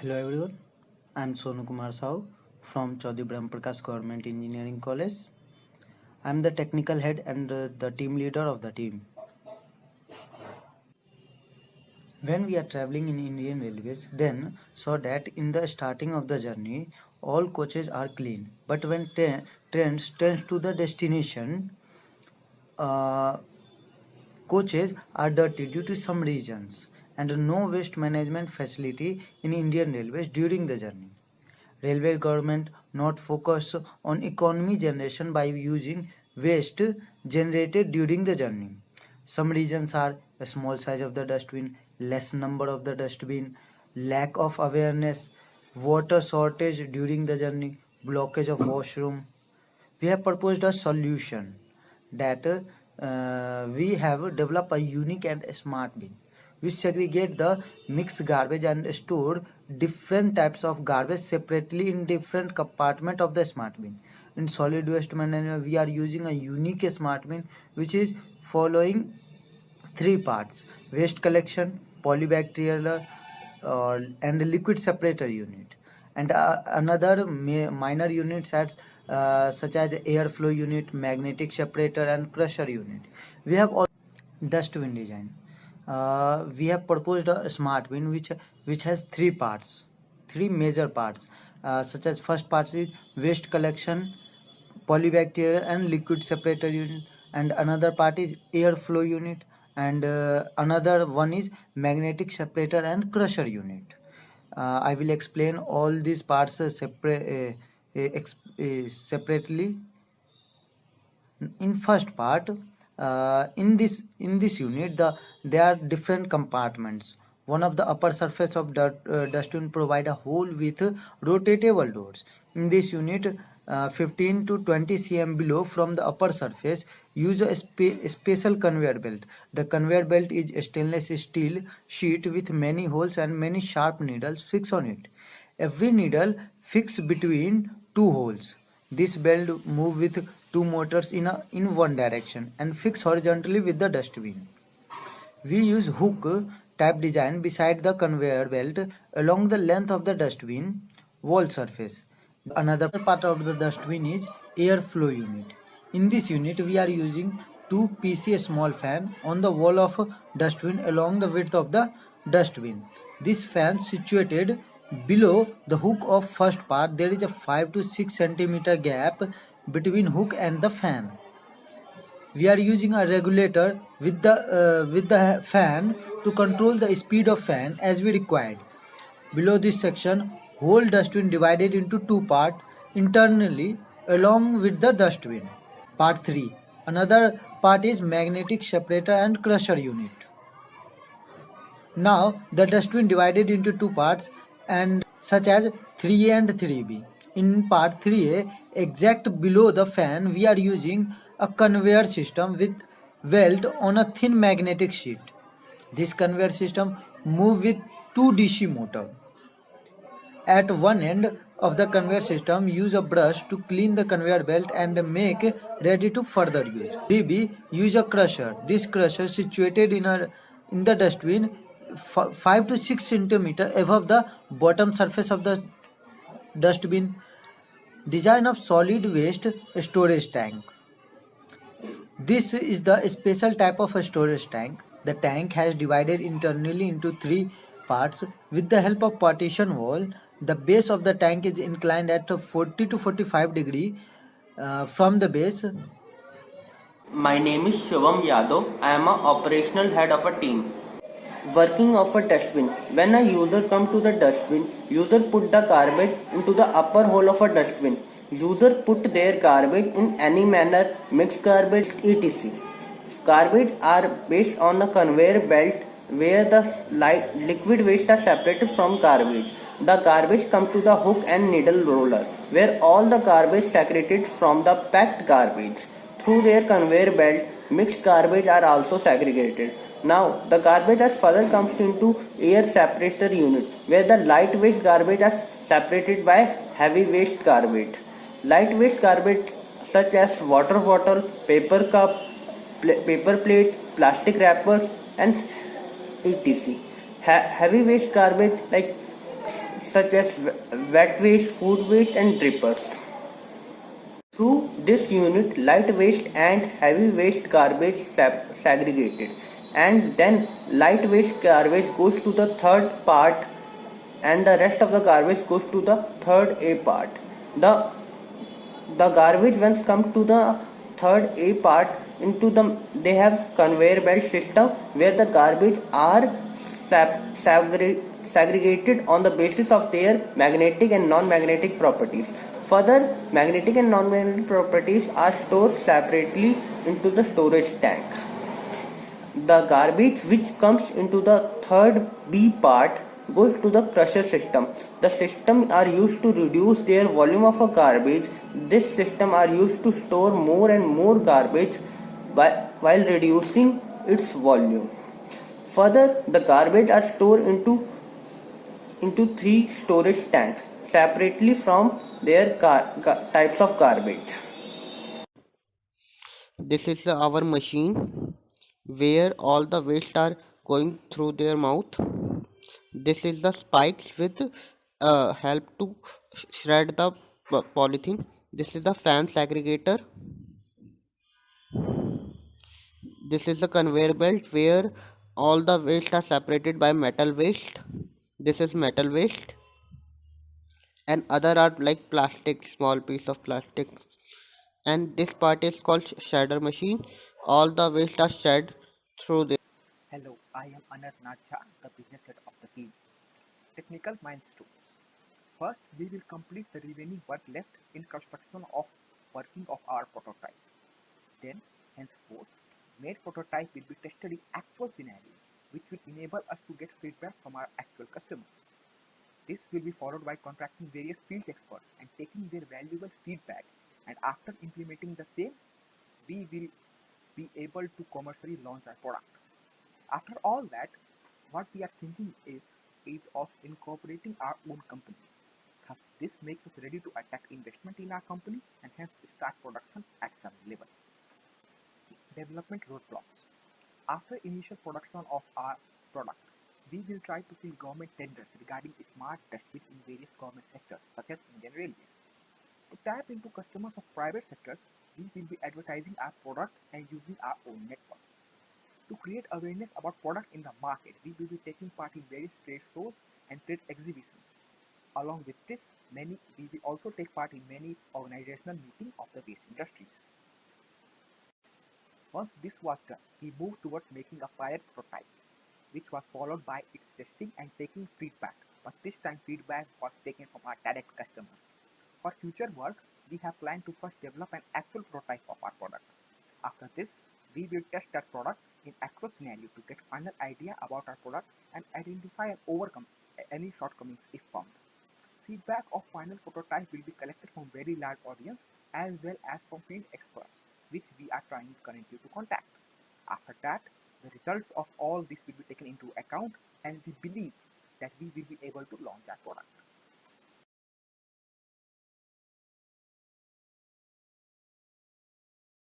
Hello everyone, I am Sonu Kumar Sahu from Chaudhary Brahm Prakash Government Engineering College. I am the technical head and the team leader of the team. When we are traveling in Indian Railways, then so that in the starting of the journey, all coaches are clean. But when trains turns to the destination, uh, coaches are dirty due to some reasons, and no waste management facility in Indian Railways during the journey. Railway government not focus on economy generation by using waste generated during the journey. Some reasons are a small size of the dustbin, less number of the dustbin, lack of awareness, water shortage during the journey, blockage of washroom. We have proposed a solution that we have developed a unique and smart bin which segregate the mixed garbage and store different types of garbage separately in different compartment of the smart bin. In solid waste management, we are using a unique smart bin which is following three parts: waste collection, polybacterial, and liquid separator unit, and another minor units such as airflow unit, magnetic separator, and crusher unit. We have all dustbin design. We have proposed a smart bin which has three major parts, such as first part is waste collection, polybacterial and liquid separator unit, and another part is airflow unit, and another one is magnetic separator and crusher unit. I will explain all these parts separately. In first part, in this unit, there are different compartments. One of the upper surface of dustbin provide a hole with rotatable doors. In this unit, 15 to 20 cm below from the upper surface, use a special conveyor belt. The conveyor belt is a stainless steel sheet with many holes and many sharp needles fixed on it. Every needle fixed between two holes. This belt move with two motors in one direction and fix horizontally with the dustbin. We use hook type design beside the conveyor belt along the length of the dustbin wall surface. Another part of the dustbin is airflow unit. In this unit, we are using two PC small fan on the wall of dustbin along the width of the dustbin. This fan situated below the hook of first part. There is a 5 to 6 centimeter gap between hook and the fan. We are using a regulator with the fan to control the speed of fan as we required. Below this section, whole dustbin divided into two parts internally along with the dustbin. Part 3. Another part is magnetic separator and crusher unit. Now the dustbin divided into two parts and such as 3A and 3B. In part 3A, exact below the fan, we are using a conveyor system with weld on a thin magnetic sheet. This conveyor system moves with two DC motor. At one end of the conveyor system, use a brush to clean the conveyor belt and make ready to further use. 3B, use a crusher. This crusher situated in the dustbin 5 to 6 centimeter above the bottom surface of the dustbin. Design of solid waste storage tank. This is the special type of a storage tank. The tank has divided internally into three parts with the help of partition wall. The base of the tank is inclined at 40 to 45 degree from the base. My name is Shivam Yadav. I am an operational head of a team. Working of a dustbin. When a user comes to the dustbin, user put the garbage into the upper hole of a dustbin. User put their garbage in any manner, mixed garbage, etc. Garbage are based on a conveyor belt where the liquid waste are separated from garbage. The garbage comes to the hook and needle roller where all the garbage segregated from the packed garbage. Through their conveyor belt, mixed garbage are also segregated. Now, the garbage are further comes into air separator unit where the light waste garbage are separated by heavy waste garbage. Light waste garbage such as water bottle, paper cup, paper plate, plastic wrappers and etc. Heavy waste garbage like such as wet waste, food waste, and drippers. Through this unit, light waste and heavy waste garbage segregated, and then light waste garbage goes to the third part, and the rest of the garbage goes to the third A part. The garbage once come to the third A part into the they have conveyor belt system where the garbage are segregated on the basis of their magnetic and non-magnetic properties. Further, magnetic and non-magnetic properties are stored separately into the storage tank. The garbage which comes into the third B part goes to the crusher system. The system are used to reduce their volume of a garbage. This system are used to store more and more garbage while reducing its volume. Further, the garbage are stored into three storage tanks separately from their types of garbage. This is our machine where all the waste are going through their mouth. This is the spikes with help to shred the polythene. This is the fan segregator. This is the conveyor belt where all the waste are separated by metal waste. This is metal waste, and other are like plastic, small piece of plastic. And this part is called shredder machine. All the waste are shed through this. Hello, I am Anand Nacha, the business head of the team. Technical milestones. First, we will complete the remaining work left in construction of working of our prototype. Then, henceforth, made prototype will be tested in actual scenario, which will enable us to get feedback from our actual customers. This will be followed by contracting various field experts and taking their valuable feedback, and after implementing the same, we will be able to commercially launch our product. After all that, what we are thinking is of incorporating our own company. Thus, this makes us ready to attract investment in our company and hence start production at some level. Development roadblocks. After initial production of our product, we will try to fill government tenders regarding smart dustbin in various government sectors such as Indian Railways. To tap into customers of private sectors, we will be advertising our product and using our own network. To create awareness about product in the market, we will be taking part in various trade shows and trade exhibitions. Along with this, we will also take part in many organizational meetings of the waste industries. Once this was done, we moved towards making a pilot prototype, which was followed by its testing and taking feedback, but this time feedback was taken from our direct customers. For future work, we have planned to first develop an actual prototype of our product. After this, we will test that product in actual scenario to get final idea about our product and identify and overcome any shortcomings if found. Feedback of final prototype will be collected from very large audience as well as from field experts, which we are trying currently to contact. After that, the results of all this will be taken into account and we believe that we will be able to launch our product.